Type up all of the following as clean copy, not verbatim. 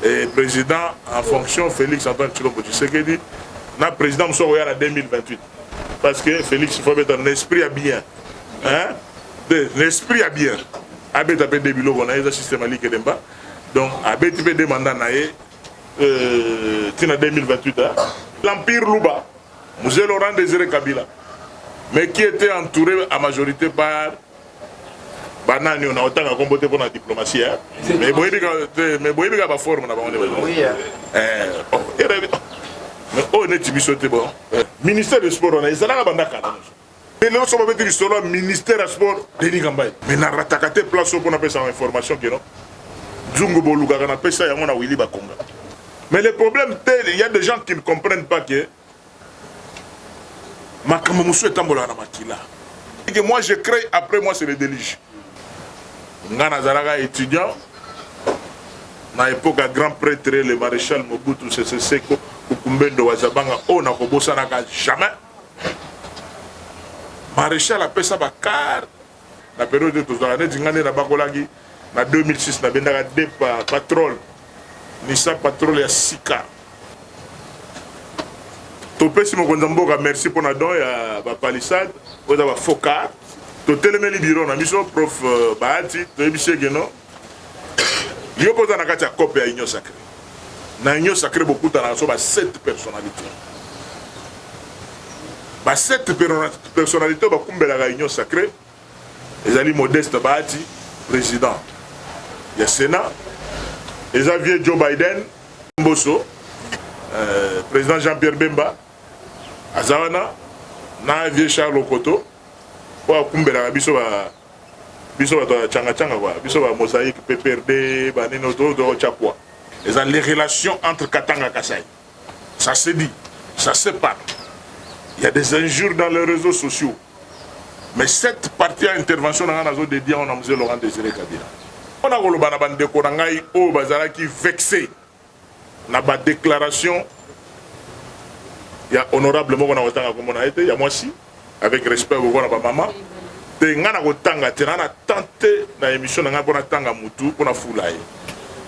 Et président en fonction, Félix Antoine Tshilombo Tshisekedi, na président Moussoro en 2028. Parce que Félix, il faut mettre un esprit à bien. Hein? L'esprit à bien. Abet a fait des bilots, on a eu un système à l'Ikedemba. Donc, Abet a fait des mandats en 2028. L'Empire Louba, M. Laurent Désiré Kabila, mais qui était entouré à majorité par Banani, on a autant à combattre pour la diplomatie. Mais vous voyez que la forme, oui. Mais on est bon. Ministère du sport, on a des mais nous sommes le ministère du sport, mais on a rattaqué place pour appeler ça information. Mais le problème, il y a des gens qui ne comprennent pas que moi je crée, après moi c'est le délige. Je suis étudiant, à l'époque, grand prêtre, le maréchal Mobutu Sese Seko, Ukumbendo Wazabanga, on a jamais. Maréchal a fait ça car la période de tous années, en 2006, on a deux patrol, Nissan Patrol et Sika. Topé si mon Gondamboga, merci pour la don, il y a palissade, il y a Foka. To télémé bureau na mission prof Bahati to ebisé geno yo poza na kati ya copie ya union sacrée na union sacrée beaucoup na so ba 7 personnalités ba 7 personnalités ba kumbela la union sacrée ezali Modeste Bahati président ya Sénat Xavier Joe Biden Mbosso président Jean-Pierre Bemba Azawana na vieux Charles Okoto pour kumbela biso ba changa quoi biso ba mosaïque PPRD ba nino to chapwa les relations entre Katanga et Kasaï ça se dit ça se parle il y a des injures dans les réseaux sociaux mais cette partie à intervention dans la zone dédiée on a M. Laurent Désiré Kabila on a koloba na bande ko ngai o bazala qui vexé na ba déclaration il y a honorable moko na otanga comme on a été il y a moi aussi avec respect au revoir à ma maman. Et on a tenté dans l'émission pour tanga mutu pour la foulaille.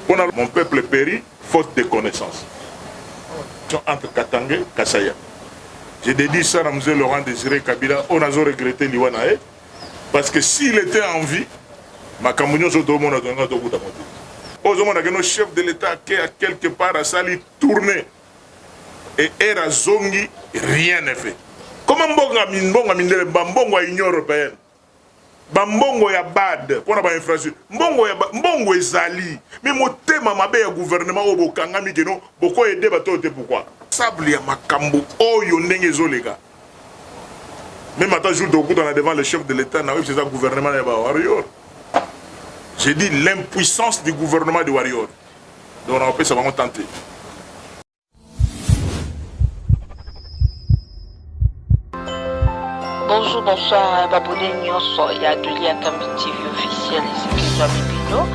Pour mon peuple péri faute de connaissances. Entre Katanga et Kassaya. J'ai dédié ça à M. Laurent Désiré Kabila. On a regretté l'Iwanae parce que s'il était en vie, ma camounion sur tout le monde a donné un coup de moto. Aujourd'hui, on a un chef de l'État qui a quelque part à sali tourner et era zongi rien n'est fait. Comment mbonga mindele mbongo ya Union européenne mbongo ya bad pour na infrastructure mbongo ezali mais motema mabe ya gouvernement o bokanga mikeno boko aider bato te pourquoi sable ya makambo oyo ndenge ezolega même attends jour de coup on a devant le chef de l'état na c'est ça gouvernement ya ba warrior j'ai dit l'impuissance du gouvernement de warrior donc on peut ça va tenter. Bonjour, bonsoir, Babouné Nyonso, il y a Duli Akambi TV officiel, et c'est Amis Bino.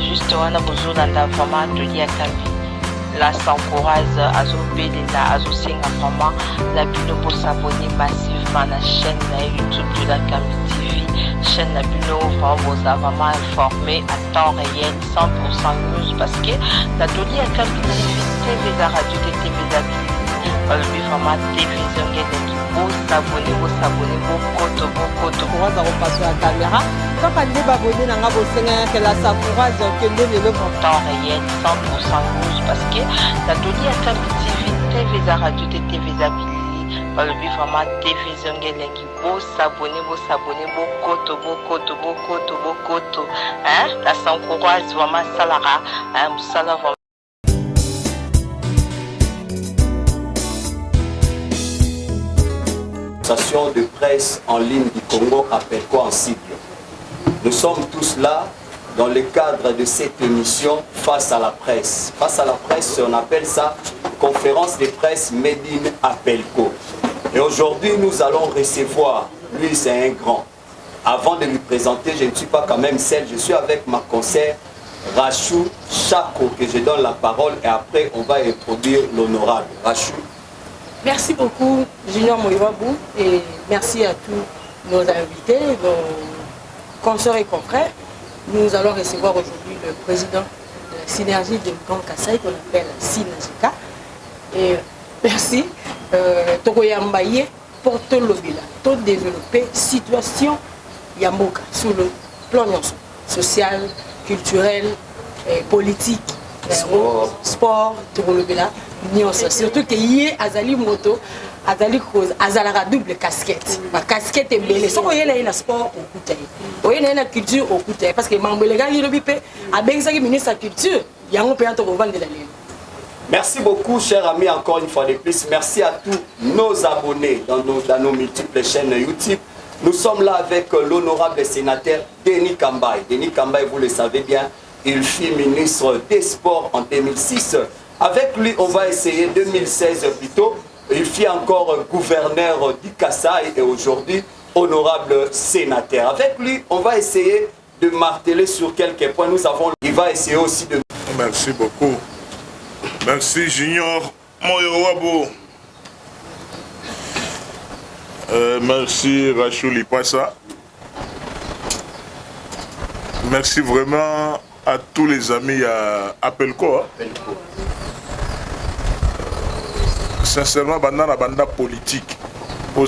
Juste, on a besoin d'un vraiment Duli Akambi. Là, ça encourage Azobé, Azosinga vraiment, la Bino pour s'abonner massivement à la chaîne YouTube de l'Akambi TV. Chaîne la Bino, vous a vraiment informé à temps réel, 100% news, parce que la Duli Akambi TV, la radio de TV d'Abi. Le format télévision vous s'abonnez, on va passer à la caméra. Quand on est abonné, on va que la Sakura, le temps réel, 100% news, parce que la Doli Akambi TV, la radio de TV d'Abili, le format télévision vous s'abonnez, hein, la Sakura, vraiment Salara, Salara. De presse en ligne du Congo appelle quoi en sigle. Nous sommes tous là dans le cadre de cette émission Face à la presse. Face à la presse, on appelle ça conférence de presse Made in Appelco. Et aujourd'hui, nous allons recevoir, lui c'est un grand. Avant de lui présenter, je ne suis pas quand même seul, je suis avec ma conseillère Rachou Chako, que je donne la parole et après on va introduire l'honorable. Rachou. Merci beaucoup, Junior Moïwabou, et merci à tous nos invités, nos consoeurs et confrères. Nous allons recevoir aujourd'hui le président de synergie de Grand Kassai qu'on appelle Synergica. Et merci. Tokoyambaye porte l'obila, pour développer situation Yamboka sur le plan social, culturel, politique, sport, Tokolobila, surtout qu'il y a Azali Moto, Azali Cause, Azalara double casquette. Ma casquette est belle. Si vous avez un sport au côté, vous avez une culture au côté, parce que Mambelega, il a bien ça qui ministre de la culture, il y a un peu de vendre de la ligne. Merci beaucoup, chers amis, encore une fois de plus. Merci à tous nos abonnés dans nos multiples chaînes YouTube. Nous sommes là avec l'honorable sénateur Denis Kambaye. Denis Kambaye, vous le savez bien, il fut ministre des Sports en 2006. Avec lui, on va essayer, 2016 plutôt, il fut encore gouverneur du Kassai et aujourd'hui, honorable sénateur. Avec lui, on va essayer de marteler sur quelques points. Il va essayer aussi de... Merci beaucoup. Merci Junior Moyowabo. Merci Rachou Lipassa. Merci vraiment à tous les amis à Appelco. Sincèrement, dans la bande politique,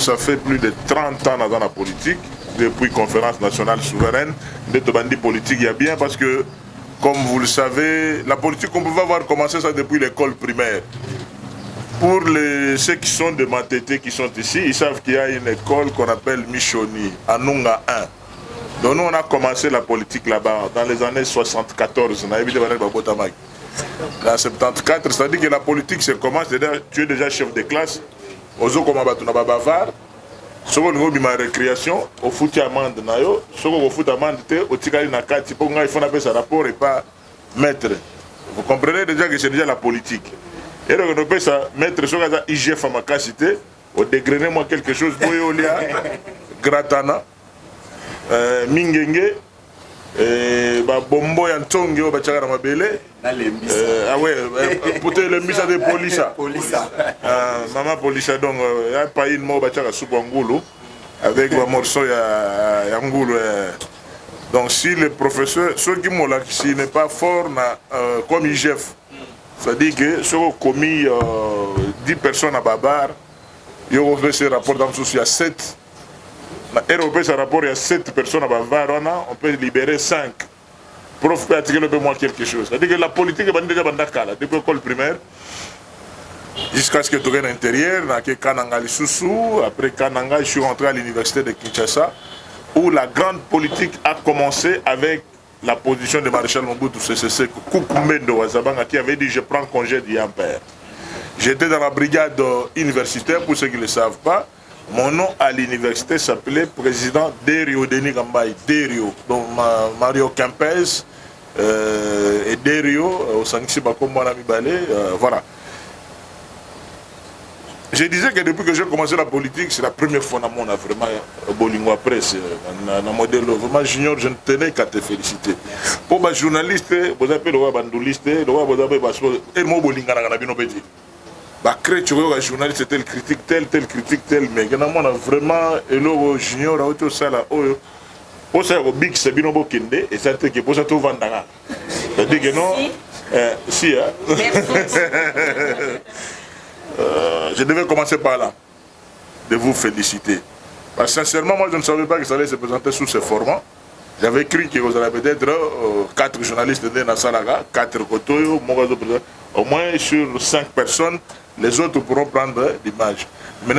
ça fait plus de 30 ans dans la politique, depuis Conférence nationale souveraine, de bande politique, il y a bien parce que comme vous le savez, la politique, on peut avoir commencé ça depuis l'école primaire. Pour ceux qui sont de Matete, qui sont ici, ils savent qu'il y a une école qu'on appelle Michoni, à Nunga 1. Donc nous, on a commencé la politique là-bas dans les années 74. On a évité en 74, c'est-à-dire que la politique, c'est comment? C'est-à-dire tu es déjà chef de classe, aux autres comme Abatunaba Bavard, si vous avez ma récréation, au foot amende, si vous avez foot amende, au tikali na kati, il faut appeler ça rapport et pas maître. Vous comprenez déjà que c'est déjà la politique. Et donc on appelle ça maître, si vous avez IGF à ma cité, au dégrainé moi quelque chose, Boyolia, Gratana, Mingenge, Bombo Yantongi, au Bachara Mabele. Ah ouais, pour le misa de Polisa. Maman Polisa, donc, il y a pas une mot Bachara Soubangulu avec un morceau Yangoulou. Donc, si le professeur, ceux qui m'ont là, s'il n'est pas fort, comme IGF, c'est-à-dire que ceux qui ont commis 10 personnes à Babar, ils ont fait ce rapport dans le souci, il y a 7. Et on peut ce rapport, il y a 7 personnes à Bavar, on peut libérer 5. Prof peut attirer le peu moins quelque chose. C'est-à-dire que la politique est déjà bandakala, depuis l'école primaire, jusqu'à ce que tu viennes à l'intérieur, Kananga Lisusu, après Kananga, je suis rentré à l'université de Kinshasa, où la grande politique a commencé avec la position de Maréchal Mobutu Sese Seko, Kukumendo Wazabanga, qui avait dit je prends congé du père. J'étais dans la brigade universitaire, pour ceux qui ne le savent pas. Mon nom à l'université s'appelait président Derio Denis Kambaye, Derio, donc Mario Kempes et Derio, au Sanxi Bakombo Balé, voilà. Je disais que depuis que j'ai commencé la politique, c'est la première fois dans mon vraiment Bolingo Presse, dans modèle vraiment junior, je ne tenais qu'à te féliciter. Pour les journalistes, vous avez le bandoliste, vous avez le mot Bolinga dans la petit. Créer un journaliste tel critique tel mais on a vraiment le junior auto ça là pour ça au big c'est bien kende et ça que pour ça tout vendanga c'est-à-dire que non si je devais commencer par là de vous féliciter parce que sincèrement moi je ne savais pas que ça allait se présenter sous ce format. J'avais cru que vous allez peut-être 4 journalistes de Nassalaga, 4 Kotoyo, au moins sur 5 personnes, les autres pourront prendre l'image. Mais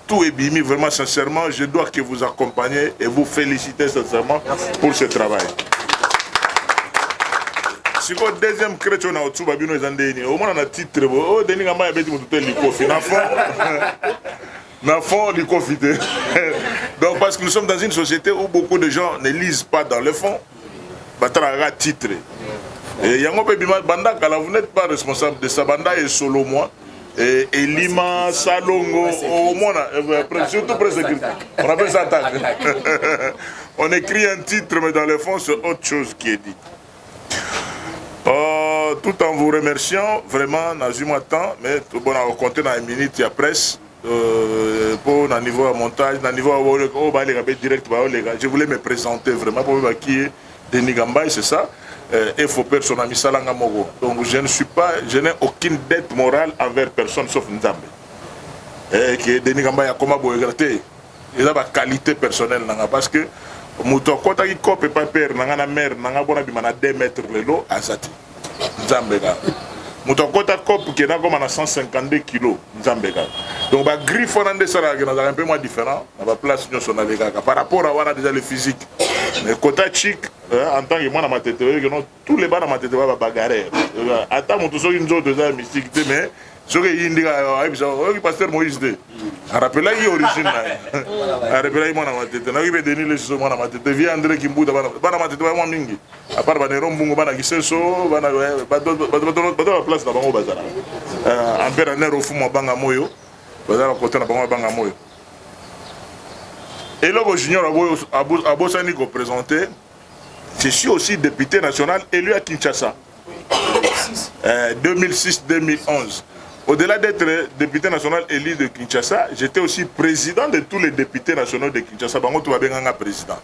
tout est bimi, vraiment sincèrement, je dois que vous accompagner et vous féliciter sincèrement pour ce travail. Si le deuxième chrétien a au-dessus, au moins on a titre, oh, Denis Kambaye a dit que tu donc parce que nous sommes dans une société où beaucoup de gens ne lisent pas dans le fond, Batara titre. Et Yango Pebima Banda, vous n'êtes pas responsable de ça, Banda est solo moi. Et Lima, Salongo, au moins, surtout presque on appelle ça attaque. On écrit un titre, mais dans le fond, c'est autre chose qui est dit. Tout en vous remerciant, vraiment, Nazuma temps, mais bon, on va compter dans une minute, il y a presse. Pour un niveau à montage, un niveau à direct, je voulais me présenter vraiment pour qui est Denis Kambaye, c'est ça. et faut personne misalanga mogo. Donc je n'ai aucune dette morale envers personne sauf Nzambe. Et que Denis Gamba ya koma boyegate. Il a ba qualité personnelle nanga parce que muto kota ki kope pa père nanga na mère nanga bona bimana 2 mètres lelo azati. Nzambe ga. Muto kota kope qui na comme na 152 kilos Nzambe ga. Donc ba griffe on ande sala que un peu moins différent, on va place nous son avec par rapport à voir déjà le physique. Mais côté chic en tant que moi dans ma tête que non tous les bas dans ma tête va bagarrer. Attends mon tout ça une autre déjà mystique mais ce que il dit que pasteur Moïse de rappelle là il origine là rappelle moi dans ma tête na il veut donner les choses moi dans ma tête vient André Kimbuda bana ma tête moi mingi à part bana rombungu bana kiseso bana ba place na bango bazala en père au fond moi banga moyo bazala côté na bango banga moyo et là junior abosani ko présenté je suis aussi député national élu à Kinshasa 2006-2011. Au-delà d'être député national élu de Kinshasa, j'étais aussi président de tous les députés nationaux de Kinshasa. Bango tu babenga président.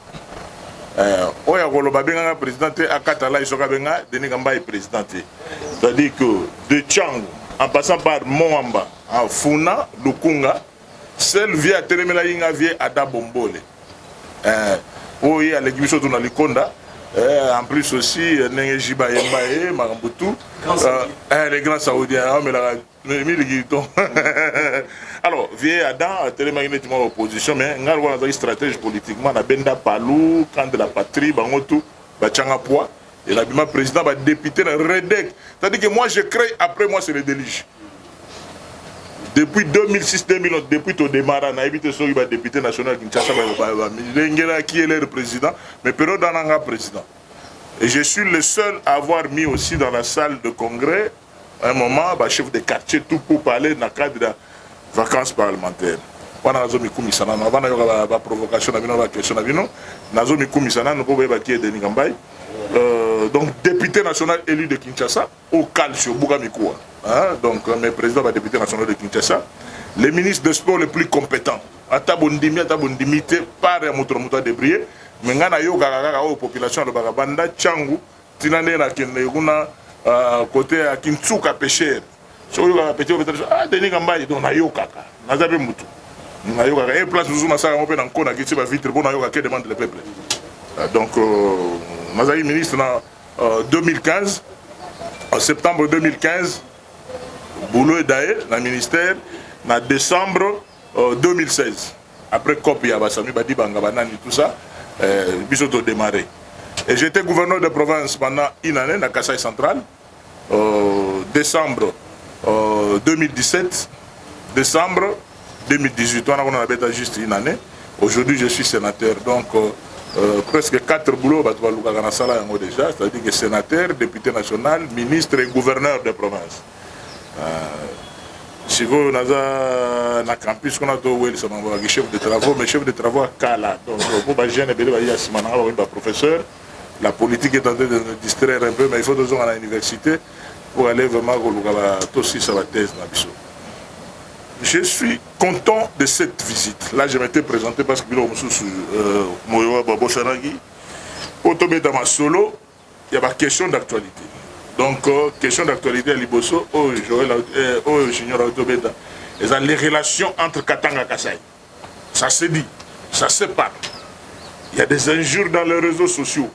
Oya kolo babenga président te akatala isoka benga Denis Gamba est président. C'est-à-dire que de Tchang en passant par Moamba, à Funa, Lukunga, seul via Telemela Inga via Ada Bombole. Oui, à l'église de Likonda. En plus aussi, Nengejiba Yembaye, Marambutu, les grands Saoudiens, alors, vieille Adam, télémagnétiquement opposition, mais nous avons une stratégie politiquement, na Benda Palou, camp de la patrie, Bangotou, Bachanga Poa, et l'habillement président va député dans Redek. C'est-à-dire que moi je crée, après moi c'est le délige. Depuis 2006-2011, depuis ton démarrage, on a évité ce député national Kinshasa, qui est le président, mais période d'Ananga président. Et je suis le seul à avoir mis aussi dans la salle de congrès, à un moment, chef de quartier, tout pour parler dans le cadre de vacances parlementaires. On a mis Koumisana, on a une provocation, on a une question, on a mis Koumisana, nous pouvons évacuer Denis Gambay. Donc, député national élu de Kinshasa, au calcio, Bougamikoua. Donc, mes présidents de député national de Kinshasa, les ministres des sports les plus compétents. Atabondimi, par Moutourmouta de Brié, mais il y a une population de Bagabanda, Tchangou, Tinane, côté à Kintsuka pêcheur. Si vous avez péché, Denis Gambay, donc Nayokaka, Nazabe Moutou. Nayokaka, et place nous sommes en train de qui va vite, bon, Nayokaka demande le peuple. Donc, Mazaï ministre en 2015, en septembre 2015, Boulot et Daé, dans le ministère, en décembre 2016. Après COP, il y a Bassami, Badi Bangabanani, tout ça, Bisoto démarré. Et j'étais gouverneur de province pendant une année, dans Kasaï Central, décembre 2017, décembre 2018. On a juste une année. Aujourd'hui, je suis sénateur. Donc, presque 4 boulots déjà, c'est-à-dire que sénateur, député national, ministre et gouverneur de province. Si vous avez un campus, on a chef de travaux, mais chef de travaux à Kala. Donc, pour les jeunes, professeur, la politique est en train de nous distraire un peu, mais il faut toujours à l'université pour aller vraiment aussi sur la thèse. Je suis content de cette visite. Là, je m'étais présenté parce que Moyoa Babosharagi, pour tomber dans ma solo, il y a ma question d'actualité. Donc, question d'actualité à Liboso, Junior Autobeda, les relations entre Katanga et Kasaï. Ça se dit, ça se parle. Il y a des injures dans les réseaux sociaux.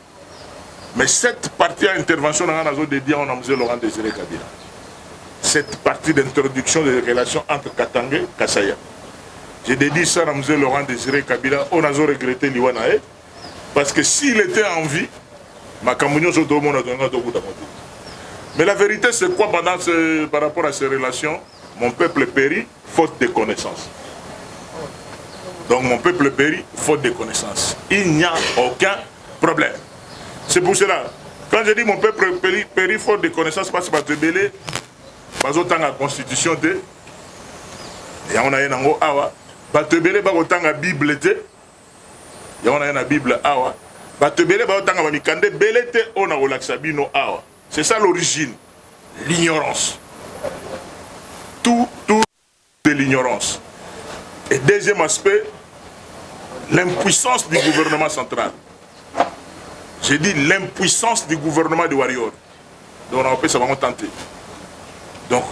Mais cette partie d'intervention, on a dédié à Laurent Désiré Kabila. Cette partie d'introduction des relations entre Katanga et Kasaï. J'ai dédié ça à Laurent Désiré Kabila, on a regretté l'Iwanae, parce que s'il était en vie, ma camouflage sur tout le monde a donné un coup de. Mais la vérité, c'est quoi par rapport à ces relations? Mon peuple périt faute de connaissances. Donc mon peuple périt faute de connaissances. Il n'y a aucun problème. C'est pour cela, quand je dis mon peuple périt faute de connaissances, parce que je suis parce que la constitution de et on a une awa batebele ba otanga bible te et on a une bible awa batebele ba otanga ba mikande belete on a relaxa bino awa. C'est ça l'origine, l'ignorance. Tout de l'ignorance. Et deuxième aspect, l'impuissance du gouvernement central. J'ai dit l'impuissance du gouvernement de Warrior. Donc on peut savoir tenter. Donc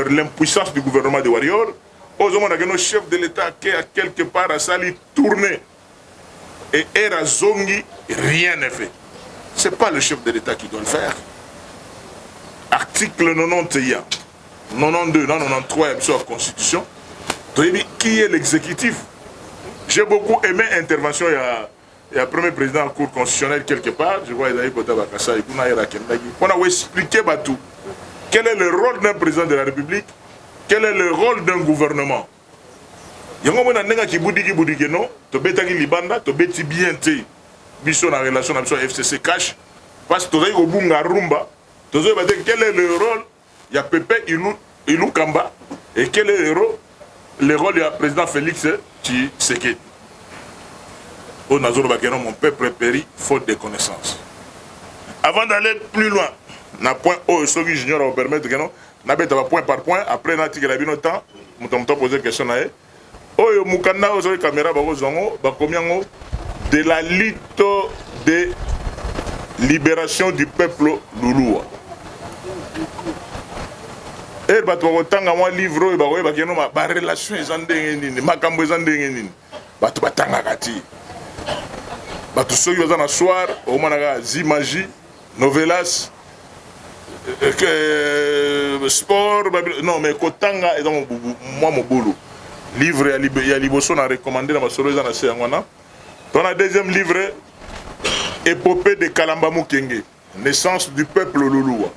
l'impuissance du gouvernement de Warrior, aux hommes nos chefs de l'État qui a quelque part à sali tourner et era zongi, rien n'est fait. C'est pas le chef de l'État qui doit le faire. Article 91, 92, 93 de la Constitution. Qui est l'exécutif? J'ai beaucoup aimé l'intervention. Il y a le premier président de la Cour constitutionnelle quelque part. Je vois Ezaïe Kota Bakassa. On a expliqué tout. Quel est le rôle d'un président de la République? Quel est le rôle d'un gouvernement? Il y a un gens qui boudi que non, tu bêtis Libanda, tu bêtis bien tes biso en relation avec FCC Cash, parce que tu as au bunga rumba, tu as quel est le rôle? Il y a Pepe Ilou Kamba, et quel est le rôle du président Félix Tshisekedi? Au Nazoro Bakeno, mon peuple périt faute de connaissances. Avant d'aller plus loin, na point O, ce qui junior va permettre que non, na bête point par point, après na tigre la bino temps, mon temps poser question na Oyo mukanda ozoli caméra bakozongo bakomiango de la lutte de libération du peuple Lulua. Et bato bakotanga mwa livre bakoye bakeno ba relation ezandenge nini makambo ezandenge nini bato batanga kati bato soki baza na soir omanaka zimagie novelas sport non mais kotanga eza mwa mobulu. Livre ya liboso na recommandé na masolo eza na se yangwana. Dans la deuxième livre, épopée de Kalamba Mukenge, naissance du peuple Lulua.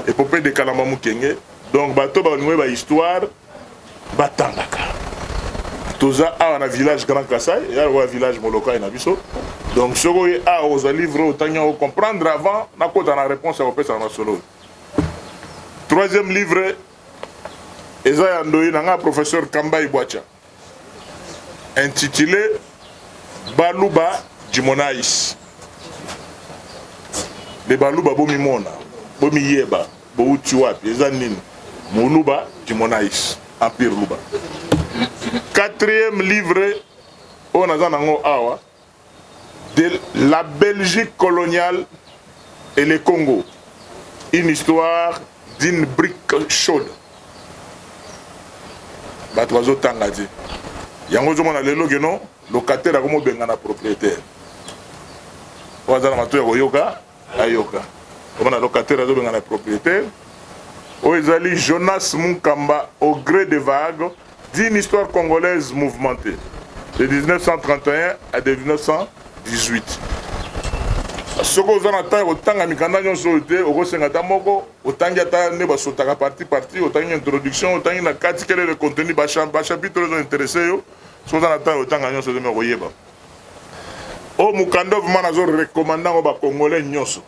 Épopée de Kalamba Mukenge. Donc bato ba ngwe ba histoire batangaka. Toza a na village Grand Kassai, ya wa village Moloka na biso. Donc ce que a aux livres autant on comprendre avant na kota na réponse à opesa na solo. Troisième livre Eza Ndoyi nanga professeur Kamba Ibwacha, intitulé Baluba Jimonaïs. Le Baluba bomi mona, bomi yeba, bo utiwapi, eza nini? Moluba Jimonaïs, Empire Luba. Quatrième livre, on a zanango awa, de la Belgique coloniale et le Congo. Une histoire d'une brique chaude. Bato bazo tanga di yango zo mona lelo geno locataire akomo benga na propriétaire waza na matu ya koyoka ayoka komona locataire azo benga na propriétaire o ezali Jonas Munkamba au gré des vagues d'une histoire congolaise mouvementée de 1931 à 1918. Soko zana ta otanga mikanda nyonso te okosenga ta moko otangi ata ne basotaka parti otangi introduction otangi na kati quel est le contenu ba chapitre les intéressés yo soko zana ta otanga nyonso te me koyeba o mukanda vraiment nazo recommandant ba congolais nyonso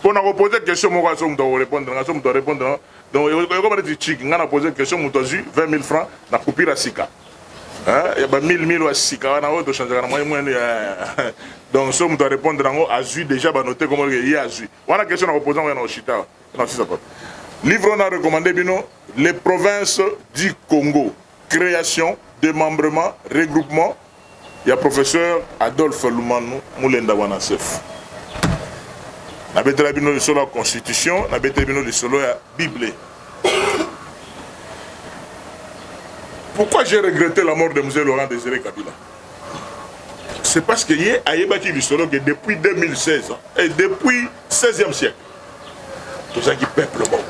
pona ko poser question moko aso mto répondre ngaso mto répondre donc yo ko mati chiki ngana poser question mto azu 20 000 francs na kupira sika hein ya ba 1000 wa sika wana o to changer na moyen donc si on doit répondre en haut, Azui déjà va noter comment il y a Azui. Voilà la question à opposant au Chita. Non, c'est ça. Livre on a recommandé bino les provinces du Congo. Création, démembrement, regroupement. Il y a professeur Adolphe Lumanu Moulenda Wanasef. Na betela bino le solo la Constitution, na betela bino le solo la Bible. Pourquoi j'ai regretté la mort de M. Laurent Désiré Kabila? C'est parce que hier, Ayebaki l'histoire que depuis 2016 et depuis 16e siècle, tout ça qui peuple bon.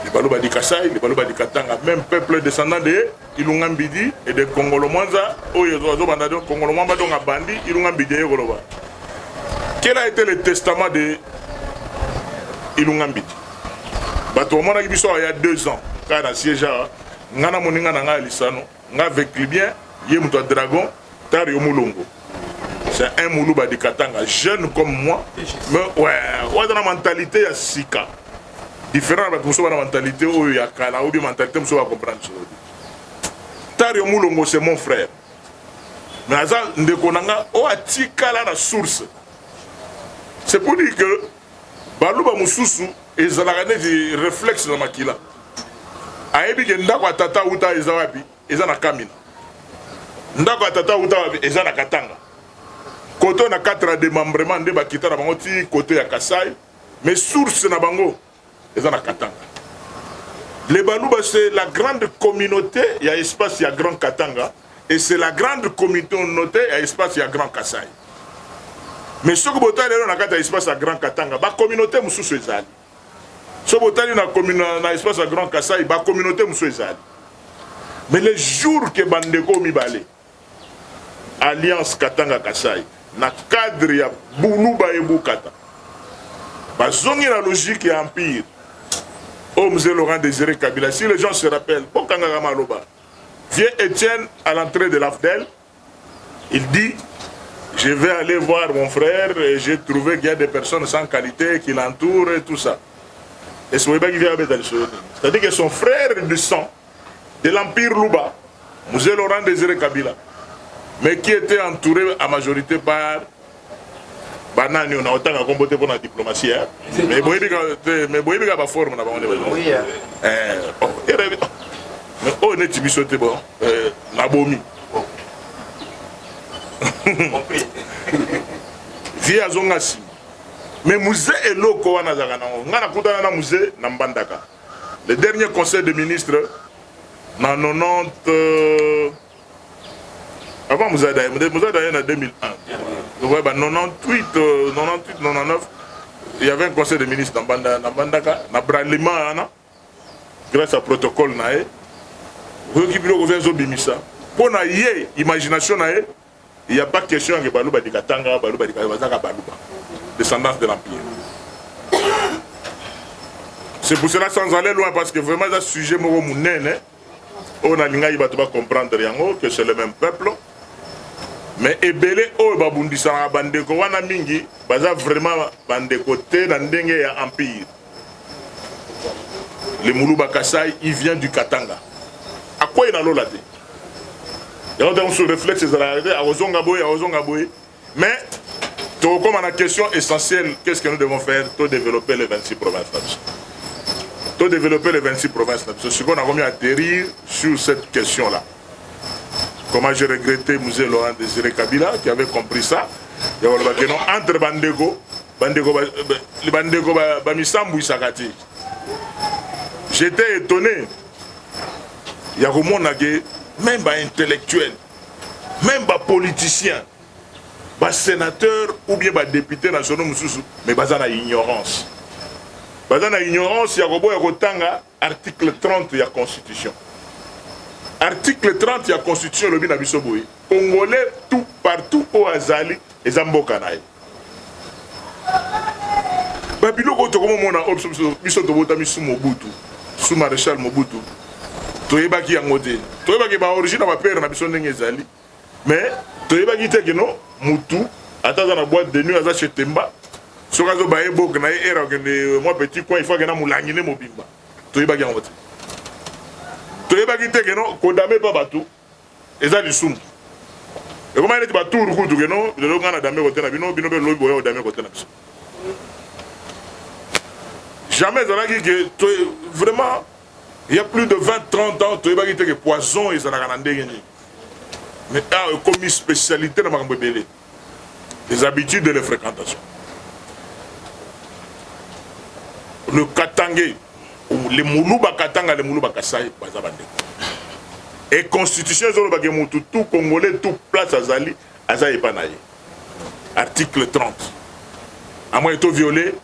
Les Balouba di Kassai, les Balouba di Katanga, même peuple descendant de Ilungambidi et de Kongolomwanza, Oyezozo Bandado, Kongolomwamba donc à Bandi, Ilungambidi et Goloba. Quel a été le testament de Ilungambidi? Bato Mona Gibiso il y a 2 ans, quand il a siégé, Ngana Moninga Nanga Lisano, Nga avec bien, Yemuto Dragon. C'est un Moulouba de Katanga, jeune comme moi, mais ouais, on a une mentalité à Sika. Différent de la mentalité où il y a Kala, ou bien mentalité, on va comprendre. Tario Moulongo, c'est mon frère. Mais Azan Ndekonanga, on a Tikala la source. C'est pour dire que Balouba Moussoussou, ils ont des réflexes dans ma kila. Aebi Gendakwa Tata Uta Ezawapi, ils ont un kamina. Ndako atata utawa eza na Katanga. côté na 4 démembrement nde bakita na bango ti côté ya Kasai mais source na bango eza na Katanga. Les Baluba c'est la grande communauté, il y a espace il y a Grand Katanga et c'est la grande communauté, il y a espace il y a Grand Kasai. Mais ce que vous avez na kata espace à Grand Katanga, ba communauté mususu ezali. Ce que vous avez na espace à Grand Kasai, ba communauté mususu ezali. Mais les jours que Bandeko Mibale Alliance Katanga Kasai na cadre ya Buluba et Bukata. Ba zongi la logique et empire. Oh, Monsieur Laurent Désiré Kabila, si les gens se rappellent, Bokanga Maloba, vieux Étienne à l'entrée de l'AFDEL, il dit je vais aller voir mon frère et j'ai trouvé qu'il y a des personnes sans qualité qui l'entourent et tout ça. Et c'est-à-dire que son frère du sang de l'Empire Luba, Monsieur Laurent Désiré Kabila, mais qui était entouré à majorité par Banani, on a autant à combattre pour la diplomatie. Mais vous voyez que la forme n'a pas Oui. mais on est timisoté bon, la bomi. Via Zongasi. Mais musée est loko wana zakana. Ngana kutana na musée na Mbandaka. Le dernier conseil des ministres na 90 avant musée d'ailleurs en 2001. Ouais, bah 98 99 il y avait un conseil des ministres na Mbandaka na Bralima grâce à protocole nae. Vous qui bilo vient zo bimisa. Pour na yé imagination nae. Il n'y a pas de question que Balouba di Katanga, Balouba di Kazaka, Balouba, descendance de l'Empire. C'est pour cela sans aller loin, parce que vraiment, ce sujet, on a comprendre que c'est le même peuple. Mais Ebele, oh, Babundisa, Bandeko, Wana Mingi, Baza vraiment Bandeko, Tendenge et Empire. Le Moulouba Kasai, il vient du Katanga. À quoi il a l'eau là? Et on se réflexe ces arrêtés à Ozongaboy. Mais, comme la question essentielle, qu'est-ce que nous devons faire pour développer les 26 provinces? Pour développer les 26 provinces, c'est ce qu'on a remis à atterrir sur cette question-là. Comment j'ai regretté M. Laurent Désiré Kabila qui avait compris ça. Entre Bandeko, Bamisambu Isakati. J'étais étonné. Il y a même les intellectuels, même les politiciens, les sénateurs ou bien les députés nationaux, mais ils ont ignorance. Ils ont ignorance, il y a l'article 30 de la Constitution. Article 30 de la Constitution, le Binabisoboui. Congolais, tout partout au Azali, et Zambokanaï. Babilo, quand on a observé sous Mobutu, sous Maréchal Mobutu, toyebaki yango te toyebaki ba origine ba père na biso ndenge ezali mais toyebaki te que non mutu ataza na boîte de nuit aza chez Temba sokazo ba ebok na era que moi petit coin il faut que na mulangi ne mobimba toyebaki yango te toyebaki te que non kodame pa bato ezali sumu et comment il est ba tour kutu que non le ngana dame côté na bino be lobi boyo dame côté na biso jamais zalaki que vraiment. Il y a plus de 20-30 ans, tu as dit que poison et ça n'a rien de. Mais comme une spécialité dans ma bébé, les habitudes et les fréquentations. Le Katangé, les Moulouba Katanga, les Moulouba Kasai, et constitution, tout Congolais, tout place à Zali, à Zaïpanaï. Article 30. À moins de violer,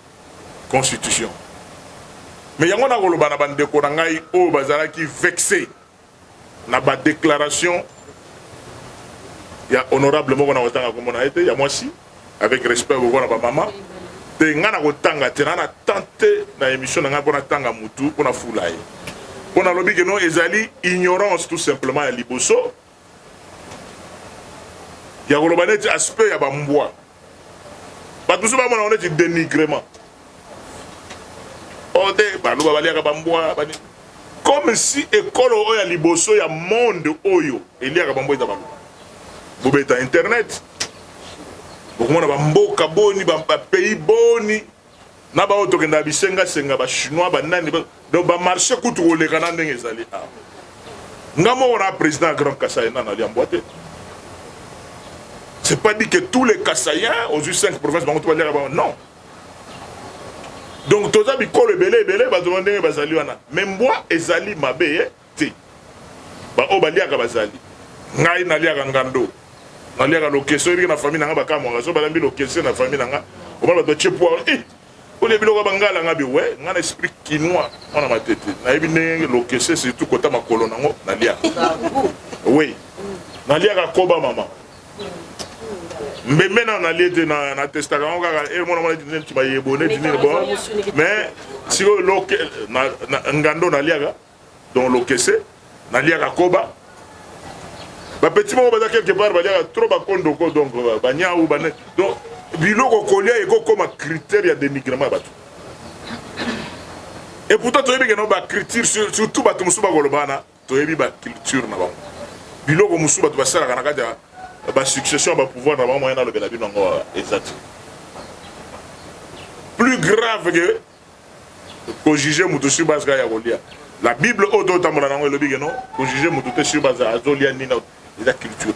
constitution. Mais il y a un bandeko nangai au bazara qui vexé na ba déclaration. Il y a honorablement on a autant comme on a été, il y a moi aussi avec respect au na ba maman. Te ngana kotanga te na tenté na émission na ngana tanga mutu pour na fulaye. On a lobby que non ezali ignorance tout simplement ya liboso. Il y a kolobaneti aspect ya ba mbwa. Ba tout ça ba on est dénigrement. Comme si école oya liboso ya monde oyo elia ka bambo ezaba bobeta internet bokomona bamboka boni ba pays boni na ba oto kenda bisenga senga ba chinois ba nani do ba marché kutu koleka na ndenge ezali ngamo ora président Grand Kasai na ali ambote C'est pas dit que tous les Kassaïens, aux 5 provinces, non. Donc, tous les gens belé, bazomandé, bazali wana. Mais moi, ezali mabe, ti. Ba o baliaka bazali. Ngai naliaka ngando. Naliaka lokeso, na famille nanga bakamwa, so balambi lokeso na famille nanga. O ba to chepwa, o le biloko bangala ngabi ouais, ngana esprit quinois, on a ma tête. Na ebine lokeso surtout kota makolo nango naliaka. Oui. Naliaka koba mama. Mais maintenant, on a lié dans le testament, mais si on a ngando na liaga, donc l'okese, na liaga koba, bah petit moment bah quelque part bah liaga trop bah kondo donc bah nya ou bah donc biloko kolia ego comme critère ya dénigrement bah tout. Et pourtant tu as vu que non bah critère surtout bah tout musuba golobana, tu as vu bah culture na ba. Biloko musuba tu vas ça na kata la succession va pouvoir dans le moyen dans le Bénabine exact. Plus grave que juger Moutouchi Bazga Yagolia. La Bible auto tamolanango le bigeno, que juger Moutouchi Bazga Azolia Nina, la culture.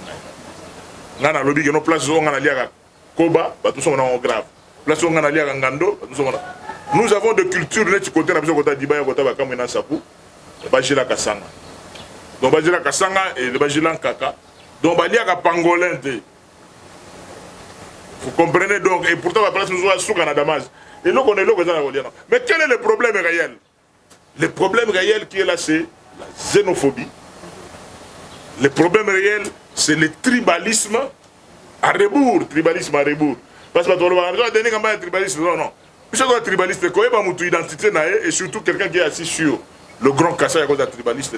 Nana le bigeno place où on a lié Koba, tout ça on grave. Place où on a lié Ngando, nous avons de culture net côté la maison côté Dibaya côté Bakamina Sapu, Bajila Kasanga. Donc Bajila Kasanga et le Bajilan Kaka. Donc, il y a un pangolin. Vous comprenez donc, et pourtant, la place nous a sous Damas. Et nous, on est là, mais quel est le problème réel? Le problème réel qui est là, c'est la xénophobie. Le problème réel, c'est le tribalisme à rebours. Tribalisme à rebours. Parce que tu vas donner un tribalisme. Non, non. Puisque le tribaliste, quand il y a une identité, et surtout quelqu'un qui est assis sur le grand cassa, il y a un tribaliste.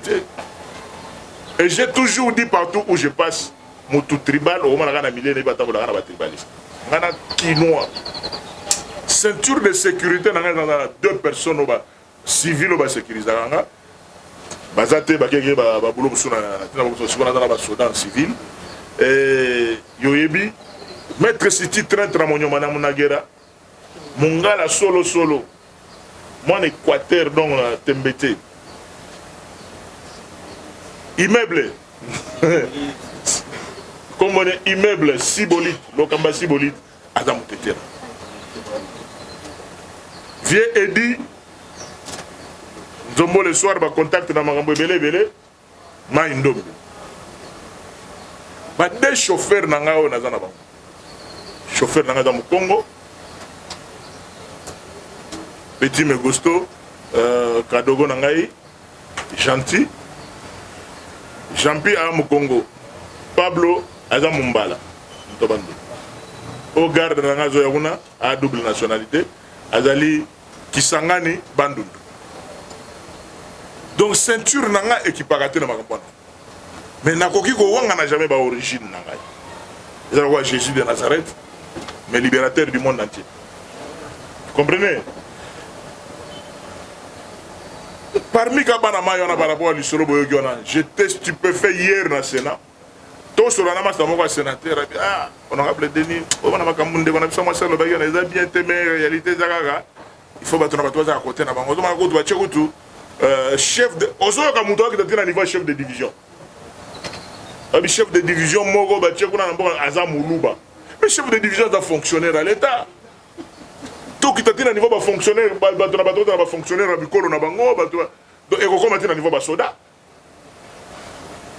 Et j'ai toujours dit partout où je passe, mon tout tribal, au moins la millier, il y a un tribaliste. Il y a un quinois. Ceinture de sécurité, il y a 2 personnes civiles qui sécurisent. Bazate, il y a un soldat civil. Et Yoyebi, maître Siti train Tramonio Madame Nagera, Mongala solo. Moi, en Équateur, donc, Tembete. Immeuble. Comme on est immeuble, Sibolite, Lokamba Sibolite, Adam Tetera. Viens Edi, Zombo le soir, va contact dans Marambo Belé, Maïndom. Bah, des chauffeurs Nangao Nazanaba. Chauffeur Nanga dans le Congo. Petit Megosto, Kadogo Nangaï, gentil. Jean-Pierre à Congo, Pablo Aza Mumbala, au garde de la Zoyaouna à double nationalité, Azali Kisangani Bandund. Donc ceinture nanga équiparate na makambo. Mais nakoki ko wanga n'a jamais ba origine nanga. C'est le roi Jésus de Nazareth, mais libérateur du monde entier. Vous comprenez? Parmi Kabana Mayona par rapport à l'Isoro Boyogona, j'étais stupéfait hier dans le Sénat. Tout sur la masse de mon sénateur, honorable Denis, on a bien aimé réalité. Il faut battre à côté. Chef de. On sort comme qui était à niveau chef de division. Le chef de division, Mogo, Azamoulouba. Le chef de division est un fonctionnaire à l'État. Tout qui était à niveau fonctionnaire, fonctionnaire à Bicolo, Nabango, et comment à niveau de soda.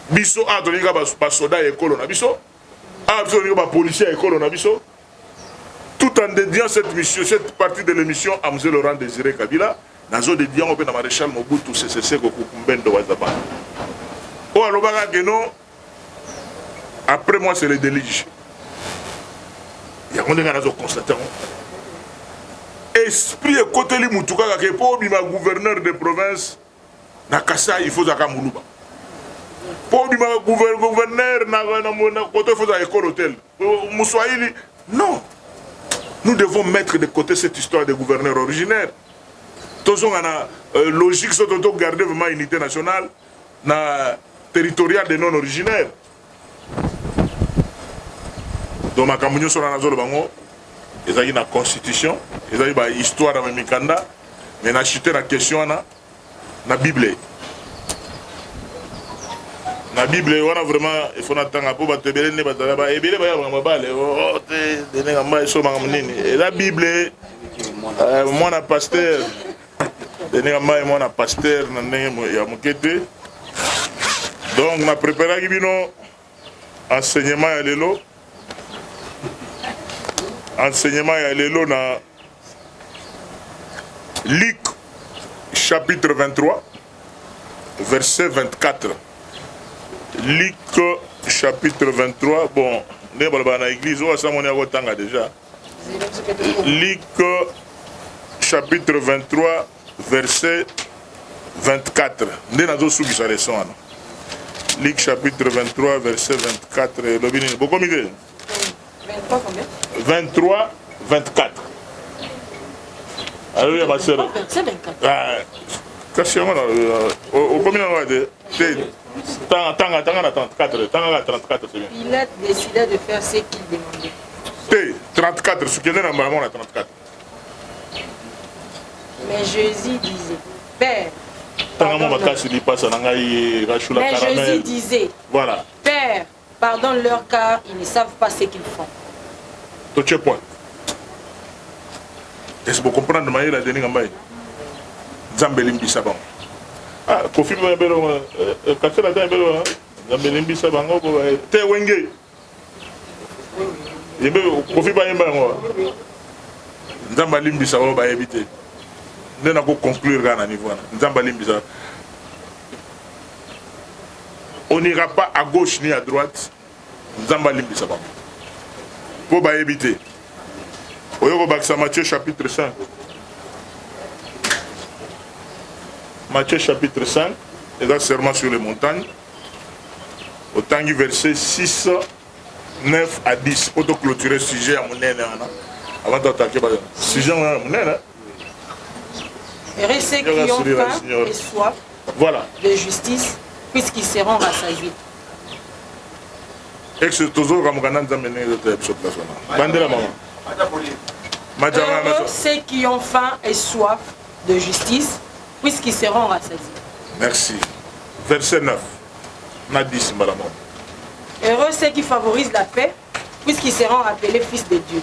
Biso a donné un soda et école na biso. A donné un policier et école na biso. Tout en dédiant cette mission, cette partie de l'émission à M. Laurent Désiré Kabila, nazo dédiant au maréchal Mobutu Sese Seko Kukumbendo Wazaba. Oh alobaka que non. Après moi c'est le délige. Il y a un nazo constaté. Esprit et côté li mutuka ka pour bima gouverneur de province na Kassa il faut zaka muluba. Pour bima gouverneur na côté il faut zaka école hôtel. Mouswahili non. Nous devons mettre de côté cette histoire de gouverneurs originaires. Tous on a logique sur garder vraiment unité nationale na territoriale des non originaires. Donc ma campagne sur la zone bango. Il y a une constitution, il y a une histoire dans le Mikanda, mais il y a la question dans la Bible. La Bible, on a vraiment, il faut attendre pour battre les nez, battre là-bas. Et bien, il y a vraiment balle. Oh, t'es des gars, ils sont marmonés. Et la Bible, moi, on a pasteur. Des gars, moi, on a pasteur. Il y a mon quête. Donc, on a préparé enseignement à l'élo. Enseignement à l'élo dans Luc, chapitre 23, verset 24. Luc, chapitre 23. Bon, on est dans l'église, on a déjà. Luc, chapitre 23, verset 24. On est dans sa leçon. Luc, chapitre 23, verset 24. Beaucoup mieux. 23 combien? 23, 24. Alors, ma soeur. Verset 24. Question, au combien on va dire? Tanga 34, Tanga 34, c'est bien. Pilate décida de faire ce qu'il demandait. T, 34, ce qui est dans le moment, 34. Mais Jésus disait, Père, mais Jésus disait, voilà. Père, pardonne-leur car ils ne savent pas ce qu'ils font. Tout point. Est-ce que vous comprenez de la dernière maille? Zambelimbi Saban. Ah, Kofi Bambelo, Café la Dambelo, Zambelimbi Saban, Te Wenge. Kofi Bambelo, Zambalimbi Saban va éviter. Nous allons conclure à niveau. Zambalimbi Saban. On n'ira pas à gauche ni à droite. Zambalimbi Saban. Pour éviter. Au Matthieu chapitre 5. Matthieu chapitre 5, et là serment sur les montagnes. Au temps du verset 6, 9 à 10. Pour clôturer le sujet à mon aîné. Avant d'attaquer le sujet à mon aîné. Et ceux qui ont faim et soif de justice, puisqu'ils seront rassasiés. Heureux ceux qui ont faim et soif de justice, puisqu'ils seront rassasiés. Merci. Verset 9. On a 10, madame. Heureux ceux qui favorisent la paix, puisqu'ils seront appelés fils de Dieu.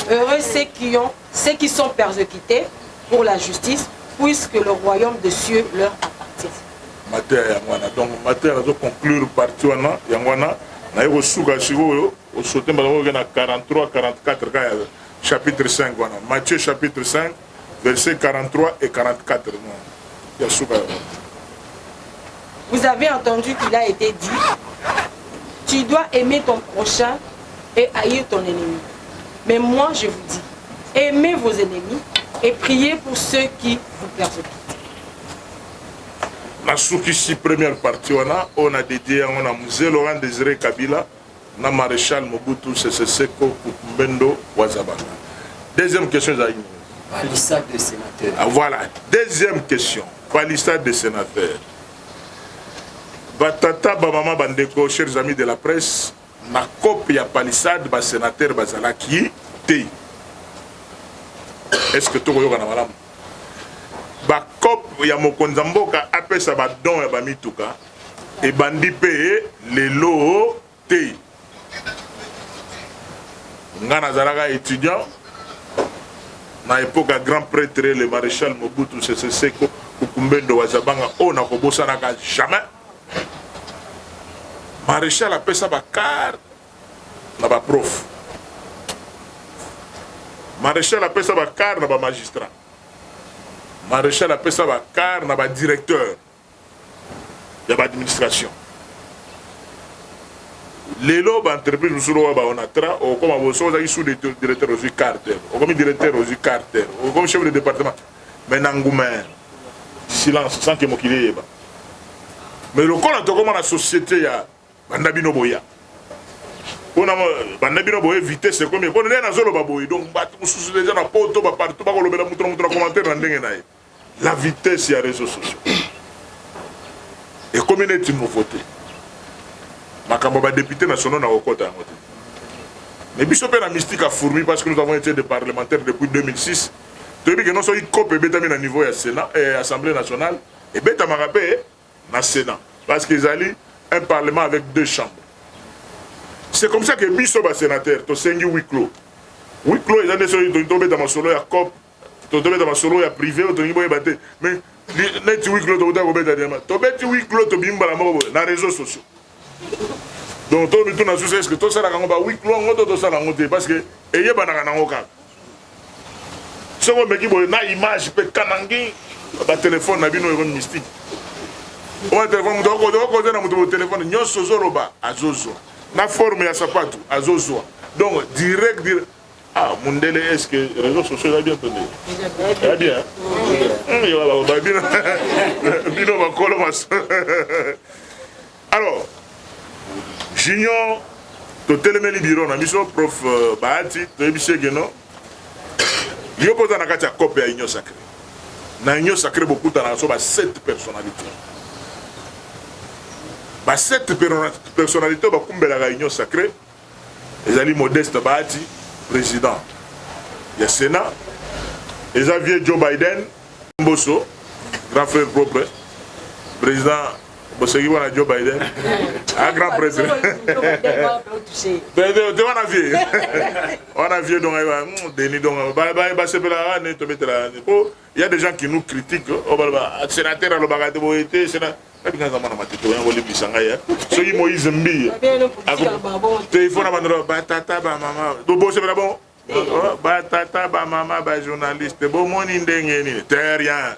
Heureux ceux qui sont persécutés pour la justice, puisque le royaume de cieux leur appartient. Donc, Matthieu va conclure partie Yangwana. Na yo suka sigo au sauté malawo na 43 44 chapitre 5 wana. Matthieu chapitre 5 versets 43 et 44. Ya suka. Vous avez entendu qu'il a été dit, tu dois aimer ton prochain et haïr ton ennemi. Mais moi je vous dis, aimez vos ennemis et priez pour ceux qui vous persécutent. Na sukisi première partie on a dédié on a Musée Laurent Désiré Kabila na maréchal Mobutu Sese Seko Kumbendo Wazabanga. Deuxième question palissade des sénateurs. Ah, voilà, deuxième question. Palissade des sénateurs. Batata Bamama Bandeko, chers amis de la presse, na copie ya palissade ba sénateur bazalaki te. Est-ce que tu regardes madame? Ba cop ya mokonza mboka apesa ba don ya ba mituka e bandi pe lelo te. Ngana zalaka étudiant na époque grand prêtre le maréchal Mobutu Sese Seko Kumbendo Wazabanga on a kobosana ka jamais. Maréchal apesa ba car na ba prof. Maréchal apesa ba car na ba magistrat. Maréchal appelle ça car na ba directeur de l'administration. Lelo ba entreprise musuro ba onatra o comme aboso za sous directeur au carter o comme directeur au carter o comme chef de département mais nangoumen silence sans que mokile ba mais le kon to comme la société ya bandabino boya ona bandabino boya vitesse comme on est na zolo ba boy donc ba sous les gens na poto ba partout ba ko lobela mutra commentaire na ndenge nae. La vitesse des réseaux sociaux. Et combien est-il nouveauté? Ma député national n'a aucun côté. Mais Bishop la mystique a fourmi parce que nous avons été des parlementaires depuis 2006. Tu dis que non seulement il copie à niveau du Sénat et Assemblée nationale et bêta m'a rappelé na Sénat parce qu'ils allaient un parlement avec 2 chambres. C'est comme ça que biso ba sénateur to sengi huis clos. Huis clos ils ont des tombé dans ma solo ya cop, to tombé dans ma solo ya privé to ngi boye baté. Mais net huis clos to ko beta dema. To beti huis clos to bimba la moko na réseaux sociaux. Donc to mi tuna souci est-ce que to sala kango ba huis clos ngoto to sala ngote parce que eye banaka nango ka. Soko meki boye na image pe kanangi ba téléphone na bino e mystique. O téléphone do ko na mutu téléphone nyoso zoroba azozo. Na forme ya sapato azozo. Donc direct ah Mundele est-ce que les réseaux sociaux a bien entendu? Il bien. Alors Junior to telemeli biro na biso prof Bahati to ebise geno. Yo poza na kati ya copie ya Union Sacrée. Na Union Sacrée beaucoup na so ba 7 personnalités. Ba 7 personnalités ba kumbela ga Union Sacrée. Ezali Modeste Bahati, président. Il y a Sénat. Xavier Joe Biden, Mbosso, grand frère propre, président. Bossegui wana Joe Biden, un grand prêtre. On a vu donc Denis donc il y a des gens qui nous critiquent. Sénateur le bagage de été sénateur. Soki Moïse Mbi. Téléphone à Bandro, batata ba maman. Do bosse ba bon. Batata ba maman ba journaliste. Bo moni ndenge ni. Terrien.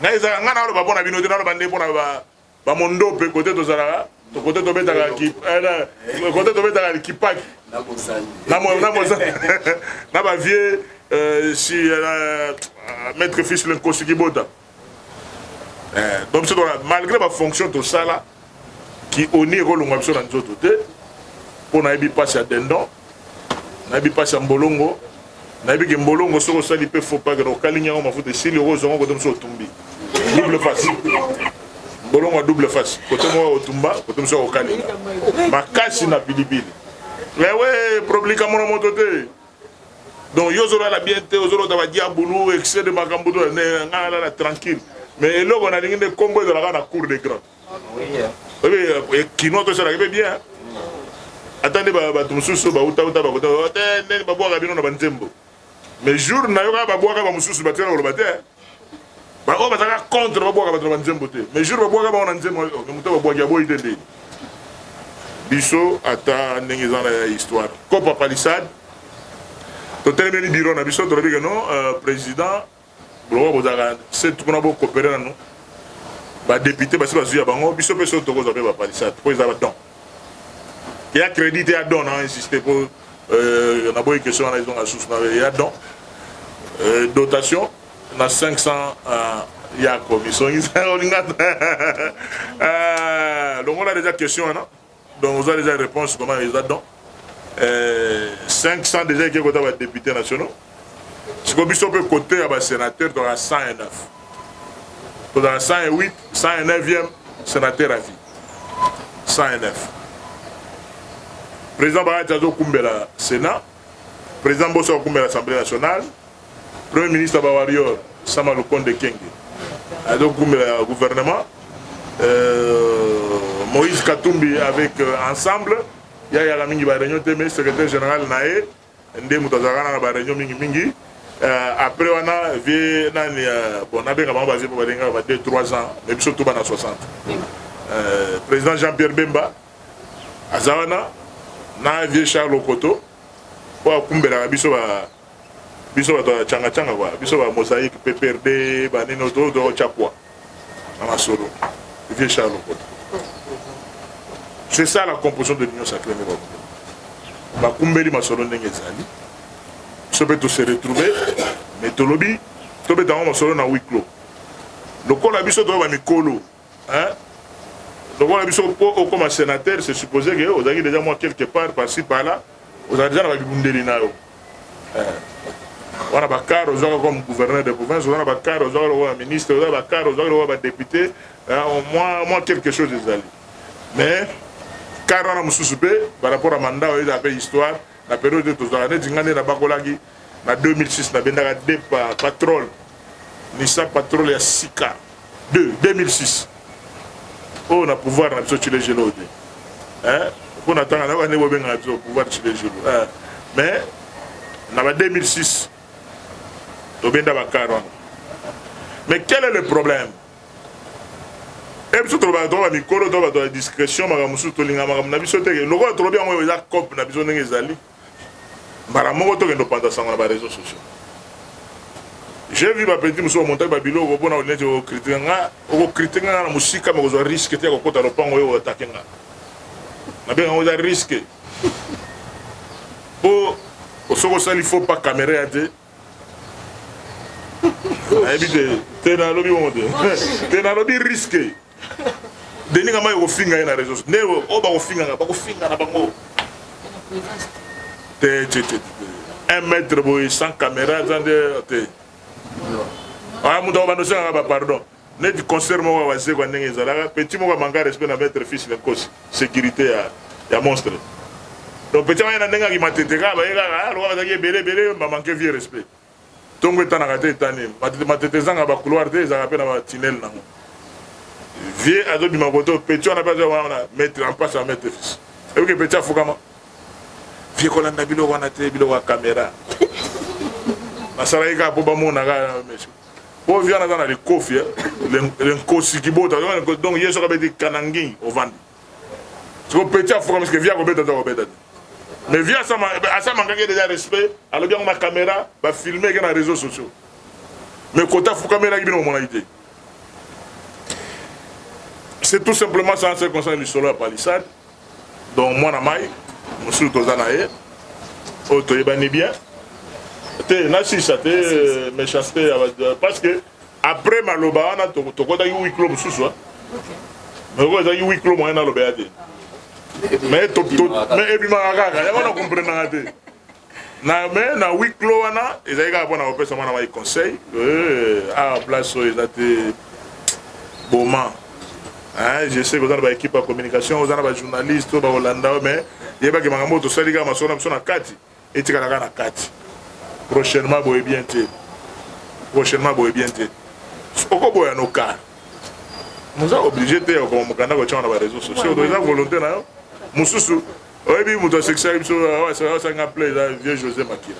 Ngaiza ngana lo ba bona bino tena lo bande bona ba mondo pe côté to zara. To côté to beta ki. Côté to beta ki pak. Na mozali. Na ba vieux si maître fils le Kosiki Bota. Donc malgré ma fonction de ça là qui oni rolonga biso na nzoto te pour na ebi passe à dendon na ebi passe à mbolongo na ebi ke mbolongo soko sali pe faut pas que no kalinya ma foute si le rose ngo ko so tumbi double face mbolongo double face côté mo otumba côté so okali makasi na bilibili mais ouais problème comme mon moto te donc yo zo la bien te zo ta va diabulu excès de makambo to na la tranquille. Mais là, on a dit que Congo est dans la cour des grands. Oui, qui note ça, ça bien. Attendez, tu me soucies, mais jour, on a boire comme sous le bâtiment, on va contre mais jour, on va boire Bisso, attends, histoire. Copa Palissade, total le bureau, on a Bisso, président. C'est tout le monde coopérer dans nous. Les députés, parce que les députés sont palissade. Il y a crédit, il y a don, insisté pour. Il y a une question, il y a don. Dotation, on a 500 il y a commission. Donc on a déjà question, donc on a déjà réponse comment ils ont don. 500 déjà qui sont des députés nationaux. Si on peut côté à sénateur, dans la 109. Dans la 108, 109e sénateur à vie. 109. Président Bahati Azo Kumbela Sénat. Président Bosso Kumbela Assemblée nationale. Premier ministre Bawario Sama Lukonde Kenge. Azo Kumbela gouvernement. Moïse Katumbi avec ensemble. Il y a la mingi réunion de secrétaire général Naé. Ndé Moutazarana na réunion mingi. Après on a vu on a bien basé pour 2-3 ans mais surtout dans 60. Président Jean-Pierre Bemba Azawana na vieux Charles Okoto pour kumbela biso ba changa quoi biso ba mosaïque PPRD ba nino do chakwa na masolo vieux Charles Okoto. C'est ça la composition de l'Union Sacrée ba kumbeli masolo ndenge zali. Je peux se retrouver, mais tu lobby, tu peux dans solo na huis clos. Le col abisso doit être colo, hein? Donc on abisso comme sénateur, c'est supposé que vous avez déjà moi quelque part par-ci par-là, vous avez déjà la bundélina. On a Bakar, vous avez comme gouverneur de province, on a Bakar, vous avez ministre, vous avez Bakar, vous avez député, moi quelque chose des alliés. Mais car on a soupé par rapport à mandat, on a fait histoire. La période de tous les années, en 2006, on a des patrol. Nissan Patrol et Sika. 2006. on a pouvoir na biso chile gelo te hein pour natanga na ne bobenga na biso pouvoir chile gelo mais na 2006 obenda ba 40 mais quel est le problème et biso to ba mikolo to ba to discrétion maka musu to linga maka na biso te loko to bien ngo za cop na biso ndenge ezali mbara moko to kendo panda sango na ba réseaux sociaux. J'ai vu ma petite muso monter ba biloko bona o nete o critiquer na musika mais o risque te ko kota lopango yo attaquer nga na bien on a risque po o soko sali faut pas caméra te habite te na lobi monde te na lobi risque deni nga mai o finga na réseaux ne o ba o finga na bango te 1 mètre boy sans caméra te ah muda ba no sanga ba pardon ne di concert mo wa ze kwa ndenge ezala petit mo manga respect na mettre fils le cause sécurité ya monstre donc petit na ndenge ki matete ka ba ega lo ba za belé ba manquer vie respect tongo etana ka te tani matete zanga ba couloir te za pe na ba tunnel nango vie azo bi maboto petit on a pas wana mettre en place à mettre fils et que petit afukama vie ko landa bilo wana te bilo wa caméra masala ika po ba mona ka monsieur po viana dans les coffres le kosi kibota donc yeso ka beti kanangi au vendre so petit afukama parce que via ko beta ko beta mais via ça manque déjà respect alors bien ma caméra va filmer dans les réseaux sociaux mais quand tu caméra qui bien mon idée c'est tout simplement ça en ce qui concerne le solo à palissade donc moi na mai monsieur tozanae auto ebani bien te na si ça te méchanceté parce que après maloba na to kota yu wiklo mususu mais ko za yu wiklo mo na loba ate mais mais ebi makaka ya wana comprendre te na mais na wiklo wana ezalika bona opesa mwana mai conseil à place ezate boma hein je sais que vous avez une équipe de communication vous avez des journalistes ba Hollanda mais yeba ke mangambo to salika masona msona kati etikala kana kati prochainement boye bien te oko boya no car nous a obligé te ko mukanda ko chana ba réseaux sociaux donc la volonté na yo mususu oyebi muto sexuel biso ça nga play la vieux José Makila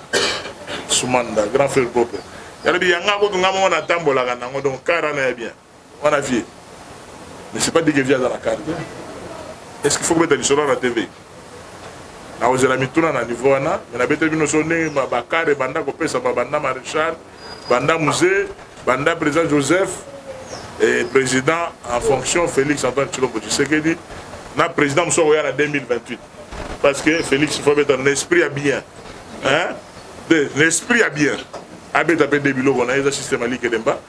Soumanda grand frère propre yali yanga ko ngamo na tambola kana ngo donc car na bien on a vu mais c'est pas dit que via dans la carte est-ce qu'il faut mettre sur la TV na ozela mituna na niveau wana na bete bino sonné ba carte banda ko pesa ba banda maréchal banda musée banda président Joseph et président en fonction Félix Antoine Tshilombo Tshisekedi na président mso en 2028 parce que Félix il faut mettre un esprit à bien hein l'esprit à bien abeta pe debilo on a un système ali kedemba